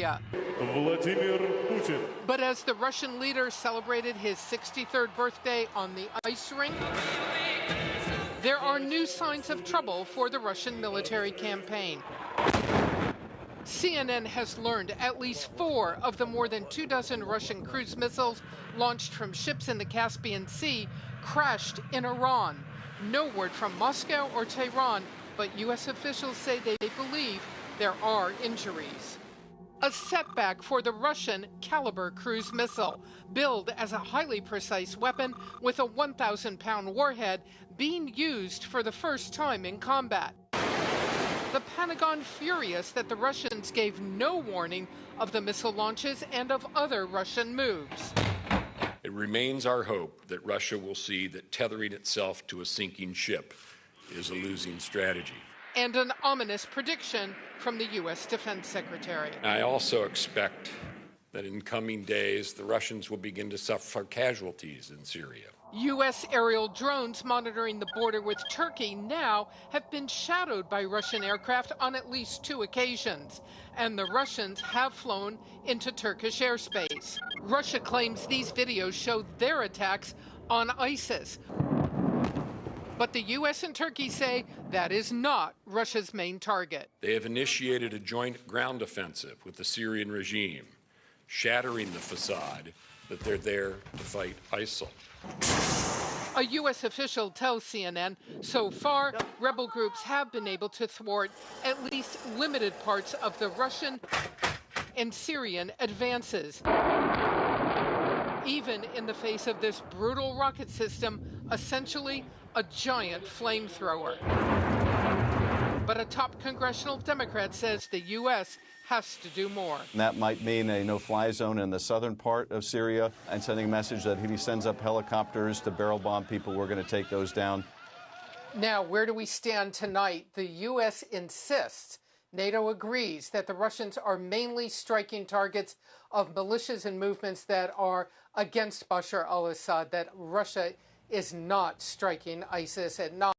Syria. Vladimir Putin. But as the Russian leader celebrated his 63rd birthday on the ice rink, there are new signs of trouble for the Russian military campaign. CNN has learned at least 4 of the more than 24 Russian cruise missiles launched from ships in the Caspian Sea crashed in Iran. No word from Moscow or Tehran, but U.S. officials say they believe there are injuries. A setback for the Russian Caliber cruise missile, billed as a highly precise weapon with a 1,000-pound warhead being used for the first time in combat. The Pentagon furious that the Russians gave no warning of the missile launches and of other Russian moves. It remains our hope that Russia will see that tethering itself to a sinking ship is a losing strategy. And an ominous prediction from the U.S. Defense Secretary. I also expect that in coming days, the Russians will begin to suffer casualties in Syria. U.S. aerial drones monitoring the border with Turkey now have been shadowed by Russian aircraft on at least 2 occasions, and the Russians have flown into Turkish airspace. Russia claims these videos show their attacks on ISIS. But the U.S. and Turkey say that is not Russia's main target. They have initiated a joint ground offensive with the Syrian regime, shattering the facade that they're there to fight ISIL. A U.S. official tells CNN, so far, rebel groups have been able to thwart at least limited parts of the Russian and Syrian advances. Even in the face of this brutal rocket system, essentially a giant flamethrower. But a top congressional Democrat says the U.S. has to do more. That might mean a no-fly zone in the southern part of Syria and sending a message that if he sends up helicopters to barrel bomb people, we're going to take those down. Now, where do we stand tonight? The U.S. insists, NATO agrees, that the Russians are mainly striking targets of militias and movements that are against Bashar al-Assad, that Russia is not striking ISIS at night.